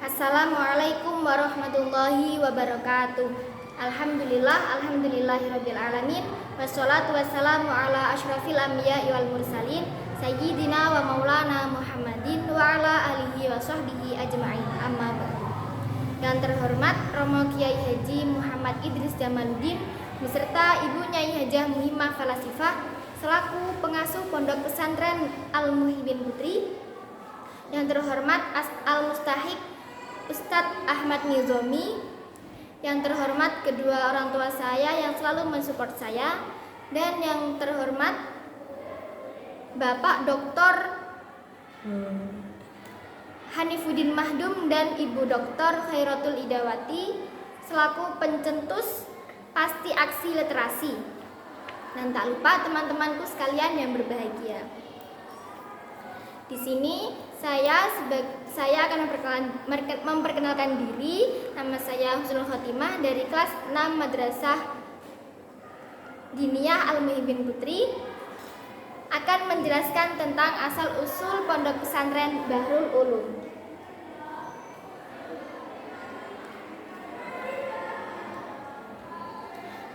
Assalamualaikum warahmatullahi wabarakatuh. Alhamdulillahirabbil alamin. Wassalatu wassalamu ala asyrafil anbiya'i wal mursalin sayyidina wa maulana Muhammadin wa ala alihi wa sahbihi ajma'in. Amma ba'du. Yang terhormat Romo Kiai Haji Muhammad Idris Jamaluddin beserta Ibu Nyai Hajah Muhimmah Falasifah selaku pengasuh Pondok Pesantren Al-Muhibbin Putri. Yang terhormat Al-Mustahik Ustadz Ahmad Nizomi, yang terhormat kedua orang tua saya yang selalu mensupport saya, dan yang terhormat Bapak Dr. Hanifuddin Mahdum dan Ibu Dr. Khairatul Idawati selaku pencetus pasti aksi literasi. Dan tak lupa teman-temanku sekalian yang berbahagia. Di sini saya akan memperkenalkan diri. Nama saya Husnul Khotimah dari kelas 6 Madrasah Diniyah Al-Muhibbin Putri, akan menjelaskan tentang asal-usul Pondok Pesantren Bahrul Ulum.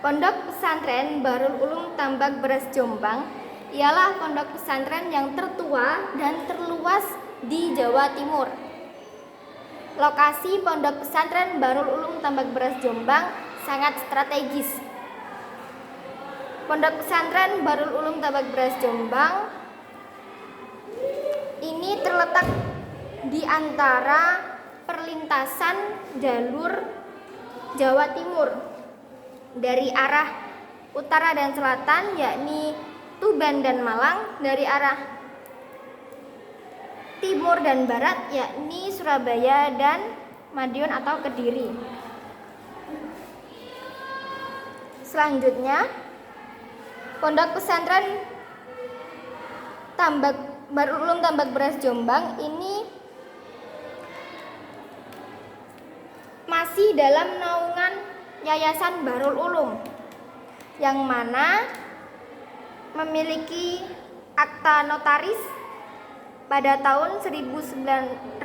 Pondok Pesantren Bahrul Ulum Tambak Beras Jombang ialah pondok pesantren yang tertua dan terluas di Jawa Timur. Lokasi Pondok Pesantren Bahrul Ulum Tambak Beras Jombang sangat strategis. Pondok Pesantren Bahrul Ulum Tambak Beras Jombang ini terletak di antara perlintasan jalur Jawa Timur dari arah utara dan selatan, yakni Tuban dan Malang, dari arah timur dan barat, yakni Surabaya dan Madiun atau Kediri. Selanjutnya, Pondok Pesantren Bahrul Ulum Tambak Beras Jombang ini masih dalam naungan Yayasan Bahrul Ulum, yang mana memiliki akta notaris pada tahun 1966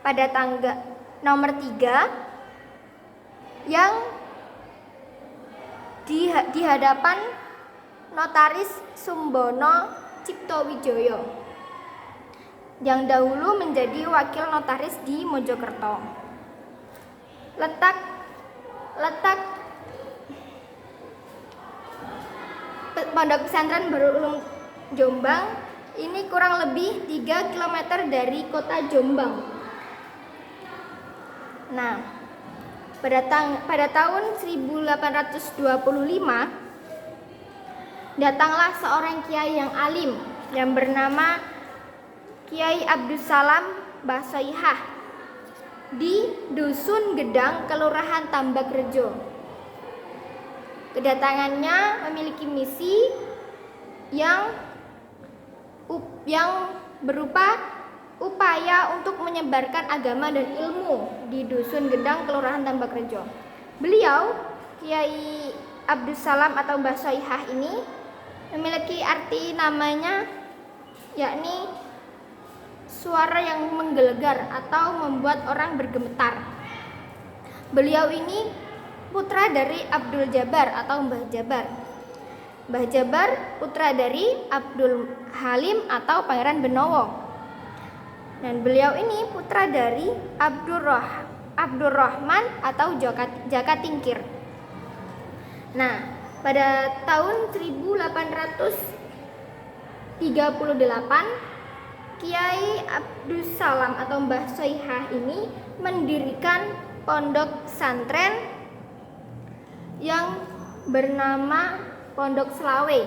pada tanggal nomor 3 yang di hadapan Notaris Sumbono Ciptowijoyo yang dahulu menjadi wakil notaris di Mojokerto. Letak Pondok Pesantren Bahrul Ulum Jombang ini kurang lebih 3 km dari kota Jombang. Nah, pada tahun 1825 datanglah seorang kiai yang alim yang bernama Kiai Abdussalam Basoihah di Dusun Gedang, Kelurahan Tambakrejo. Kedatangannya memiliki misi yang berupa upaya untuk menyebarkan agama dan ilmu di Dusun Gedang, Kelurahan Tambakrejo. Beliau, Kiai Abdussalam atau Mbah Soihah ini, memiliki arti namanya yakni suara yang menggelegar atau membuat orang bergemetar. Beliau ini putra dari Abdul Jabar atau Mbah Jabar. Mbah Jabar putra dari Abdul Halim atau Pangeran Benowo. Dan beliau ini putra dari Abdul Rahman atau Jaka Tingkir. Nah, pada tahun 1838 Kiai Abdussalam atau Mbah Soihah ini mendirikan pondok pesantren yang bernama Pondok Selawe.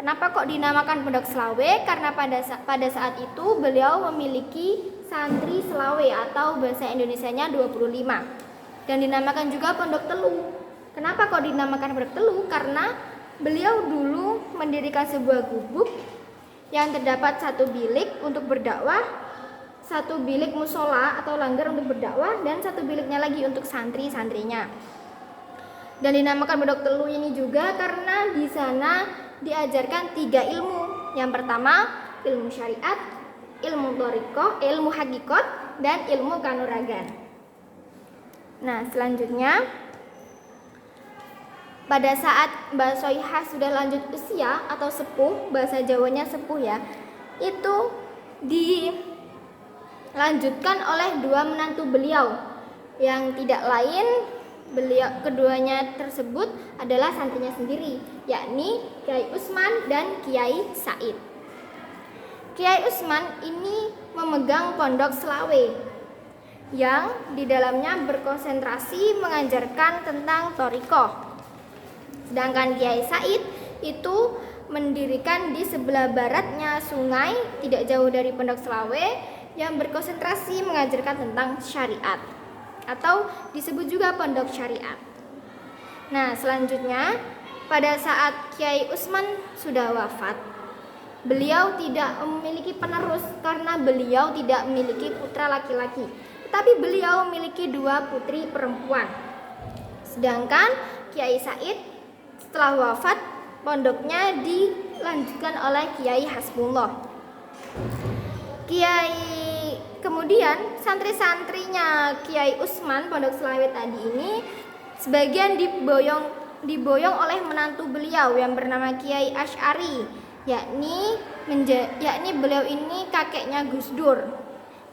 Kenapa kok dinamakan Pondok Selawe? Karena pada saat itu beliau memiliki santri Selawe atau bahasa Indonesianya 25. Dan dinamakan juga Pondok Telu. Kenapa kok dinamakan Pondok Telu? Karena beliau dulu mendirikan sebuah gubuk yang terdapat satu bilik untuk berdakwah, satu bilik musola atau langgar untuk berdakwah, dan satu biliknya lagi untuk santri-santrinya. Dan dinamakan Pondok Telu ini juga karena di sana diajarkan 3 ilmu. Yang pertama ilmu syariat, ilmu thariqah, ilmu hakikat, dan ilmu kanuragan. Nah, selanjutnya pada saat Mbak Soihah sudah lanjut usia atau sepuh, bahasa Jawanya sepuh ya, itu dilanjutkan oleh dua menantu beliau yang tidak lain keduanya tersebut adalah santrinya sendiri, yakni Kiai Utsman dan Kiai Said. Kiai Utsman ini memegang pondok Slawe yang di dalamnya berkonsentrasi mengajarkan tentang thariqah. Sedangkan Kiai Said itu mendirikan di sebelah baratnya sungai tidak jauh dari pondok Slawe yang berkonsentrasi mengajarkan tentang syariat atau disebut juga pondok syariat. Nah, selanjutnya pada saat Kiai Utsman sudah wafat, beliau tidak memiliki penerus karena beliau tidak memiliki putra laki-laki, tetapi beliau memiliki dua putri perempuan. Sedangkan Kiai Said setelah wafat, pondoknya dilanjutkan oleh Kiai Hasbullah. Kemudian santri-santrinya Kiai Utsman pondok Slawe tadi ini sebagian diboyong oleh menantu beliau yang bernama Kiai Asy'ari, yakni beliau ini kakeknya Gus Dur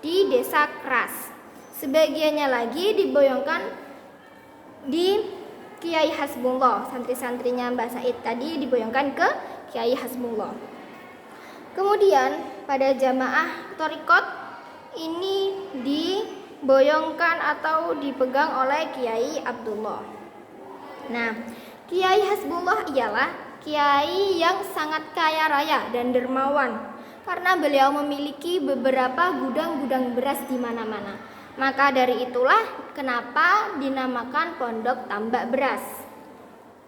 di Desa Kras. Sebagiannya lagi diboyongkan di Kiai Hasbullah. Santri-santrinya Mbah Said tadi diboyongkan ke Kiai Hasbullah. Kemudian pada jamaah thariqat ini diboyongkan atau dipegang oleh Kiai Abdullah. Nah, Kiai Hasbullah ialah kiai yang sangat kaya raya dan dermawan karena beliau memiliki beberapa gudang-gudang beras di mana-mana. Maka dari itulah kenapa dinamakan Pondok Tambak Beras.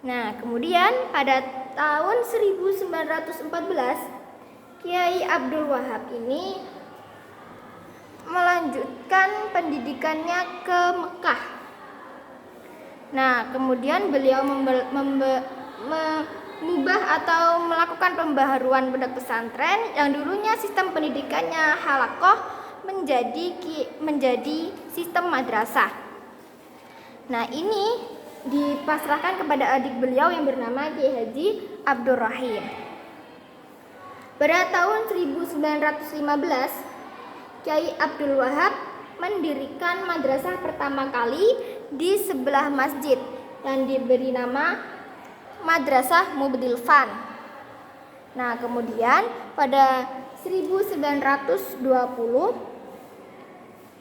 Nah, kemudian pada tahun 1914 Kiai Abdul Wahab ini melanjutkan pendidikannya ke Mekah. Nah, kemudian beliau mengubah atau melakukan pembaharuan pondok pesantren yang dulunya sistem pendidikannya halaqah menjadi sistem madrasah. Nah, ini dipasrahkan kepada adik beliau yang bernama Kiai Haji Abdur Rahim. Pada tahun 1915 Kiai Abdul Wahab mendirikan madrasah pertama kali di sebelah masjid yang diberi nama Madrasah Mubdil Fan. Nah, kemudian pada 1920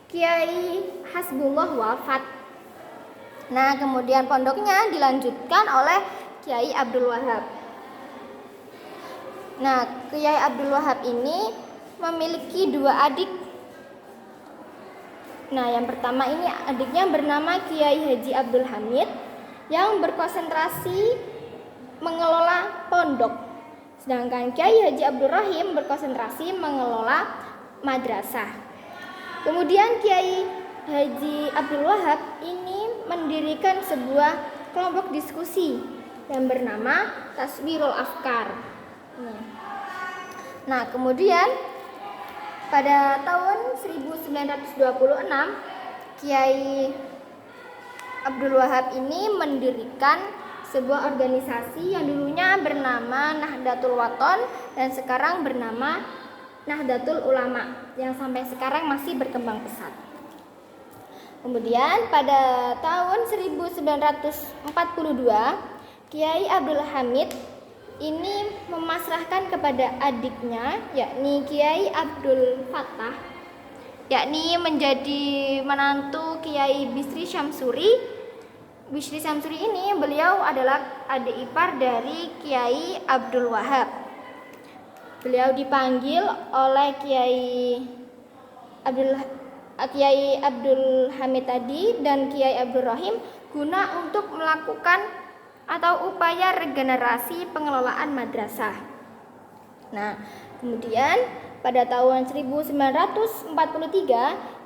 Kiai Hasbullah wafat. Nah, kemudian pondoknya dilanjutkan oleh Kiai Abdul Wahab. Nah, Kiai Abdul Wahab ini memiliki dua adik. Nah, yang pertama ini adiknya bernama Kiai Haji Abdul Hamid yang berkonsentrasi mengelola pondok. Sedangkan Kiai Haji Abdur Rahim berkonsentrasi mengelola madrasah. Kemudian Kiai Haji Abdul Wahab ini mendirikan sebuah kelompok diskusi yang bernama Taswirul Afkar. Nah, kemudian pada tahun 1926 Kiai Abdul Wahab ini mendirikan sebuah organisasi yang dulunya bernama Nahdlatul Wathon dan sekarang bernama Nahdlatul Ulama yang sampai sekarang masih berkembang pesat. Kemudian pada tahun 1942 Kiai Abdul Hamid ini memasrahkan kepada adiknya yakni Kiai Abdul Fattah, yakni menjadi menantu Kiai Bisri Syamsuri. Bisri Syamsuri ini beliau adalah adik ipar dari Kiai Abdul Wahab. Beliau dipanggil oleh Kiai Abdul Hamid tadi dan Kiai Abdul Rahim guna untuk melakukan atau upaya regenerasi pengelolaan madrasah. Nah, kemudian pada tahun 1943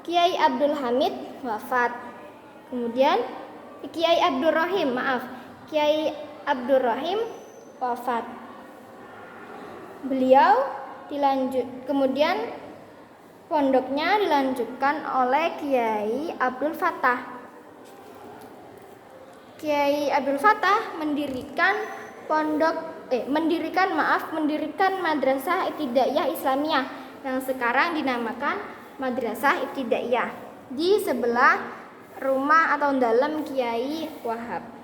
Kiai Abdul Hamid wafat. Kemudian Kiai Abdul Rahim wafat. Beliau kemudian pondoknya dilanjutkan oleh Kiai Abdul Fattah. Kiai Abdul Fattah mendirikan Madrasah Ibtidaiyah Islamiyah yang sekarang dinamakan Madrasah Ibtidaiyah di sebelah rumah atau dalam Kiai Wahab.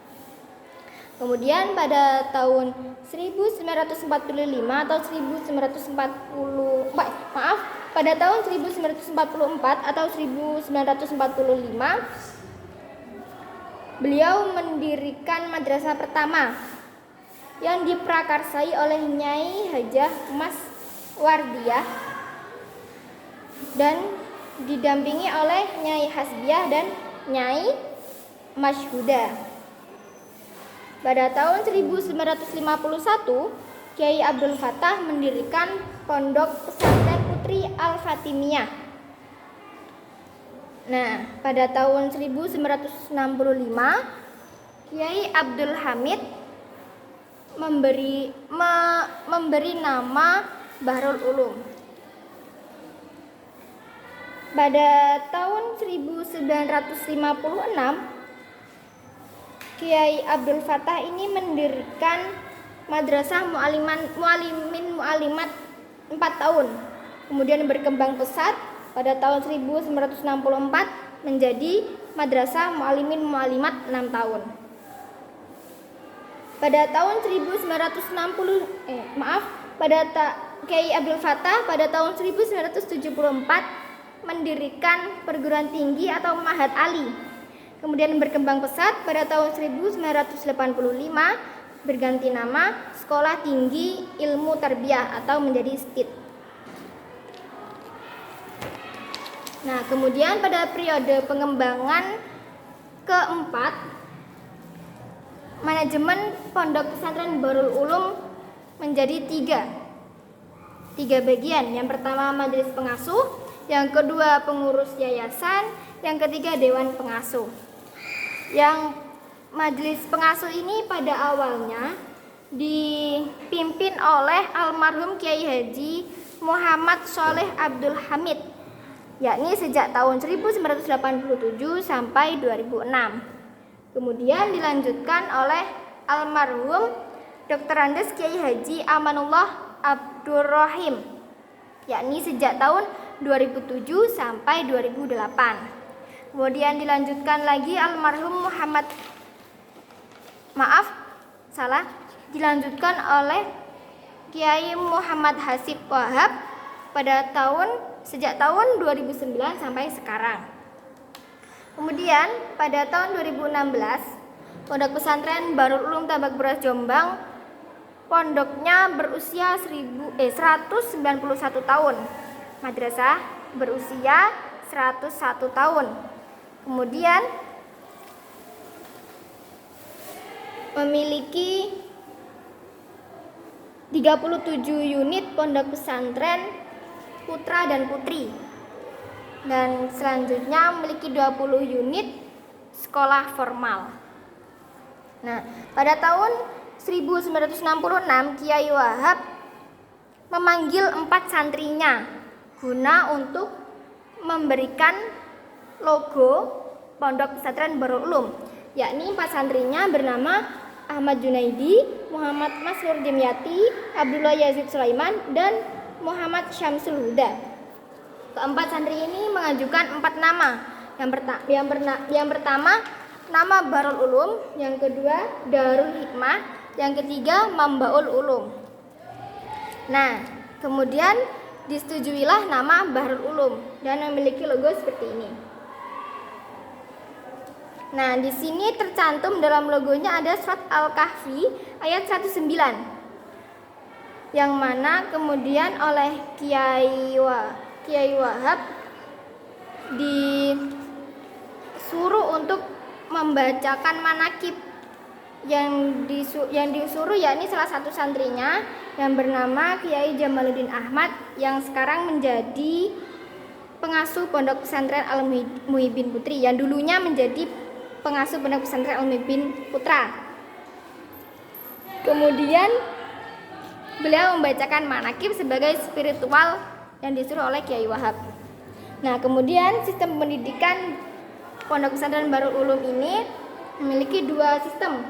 Kemudian pada tahun 1945 atau 1944 atau 1945 beliau mendirikan madrasah pertama yang diprakarsai oleh Nyai Hajah Mas Wardiyah dan didampingi oleh Nyai Hasbiah dan Nyai Masyhuda. Pada tahun 1951, Kiai Abdul Fattah mendirikan Pondok Pesantren Putri Al-Fatimiyah. Nah, pada tahun 1965, Kiai Abdul Hamid memberi nama Bahrul Ulum. Pada tahun 1956, Kiai Abdul Fattah ini mendirikan Madrasah Mu'alimat 4 tahun. Kemudian berkembang pesat pada tahun 1964 menjadi Madrasah Mu'alimat 6 tahun. Pada tahun Kiai Abdul Fattah pada tahun 1974 mendirikan perguruan tinggi atau Ma'had Ali. Kemudian berkembang pesat pada tahun 1985 berganti nama Sekolah Tinggi Ilmu Tarbiyah atau menjadi STIT. Nah, kemudian pada periode pengembangan keempat, manajemen Pondok Pesantren Bahrul Ulum menjadi tiga bagian. Yang pertama majelis pengasuh, yang kedua pengurus yayasan, yang ketiga dewan pengasuh. Yang majelis pengasuh ini pada awalnya dipimpin oleh almarhum Kiai Haji Muhammad Sholeh Abdul Hamid, yakni sejak tahun 1987 sampai 2006. Kemudian dilanjutkan oleh almarhum Dr. Andes Kiai Haji Amanullah Abdurrahim, yakni sejak tahun 2007 sampai 2008. Kemudian dilanjutkan lagi almarhum dilanjutkan oleh Kiai Muhammad Hasib Wahab pada sejak tahun 2009 sampai sekarang. Kemudian pada tahun 2016 Pondok Pesantren Bahrul Ulum Tambak Beras Jombang pondoknya berusia 191 tahun. Madrasah berusia 101 tahun. Kemudian memiliki 37 unit pondok pesantren putra dan putri. Dan selanjutnya memiliki 20 unit sekolah formal. Nah, pada tahun 1966 Kiai Wahab memanggil 4 santrinya guna untuk memberikan logo Pondok Pesantren Bahrul Ulum, yakni 4 santrinya bernama Ahmad Junaidi, Muhammad Masrur Dimyati, Abdullah Yazid Sulaiman, dan Muhammad Syamsul Huda. Keempat santri ini mengajukan 4 nama. Yang pertama nama Bahrul Ulum, yang kedua Darul Hikmah, yang ketiga Mambaul Ulum. Nah, kemudian disetujuilah nama Bahrul Ulum dan memiliki logo seperti ini. Nah, di sini tercantum dalam logonya ada surat Al-Kahfi ayat 109, yang mana kemudian oleh Kiai Wahab disuruh untuk membacakan manakib yang disuruh, yakni salah satu santrinya yang bernama Kiai Jamaluddin Ahmad yang sekarang menjadi pengasuh Pondok Pesantren Al-Muhibin Putri, yang dulunya menjadi pengasuh Pondok Pesantren Al-Muhibin Putra. Kemudian beliau membacakan manakib sebagai spiritual yang disuruh oleh Kiai Wahab. Nah, kemudian sistem pendidikan Pondok Pesantren Darul Ulum ini memiliki dua sistem.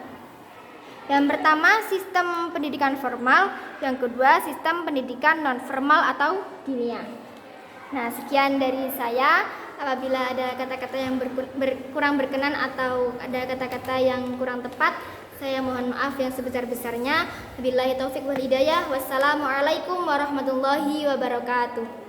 Yang pertama sistem pendidikan formal, yang kedua sistem pendidikan non formal atau dinia. Nah, sekian dari saya. Apabila ada kata-kata yang kurang berkenan atau ada kata-kata yang kurang tepat, saya mohon maaf yang sebesar-besarnya. Wabillahi taufik wal hidayah. Wassalamualaikum warahmatullahi wabarakatuh.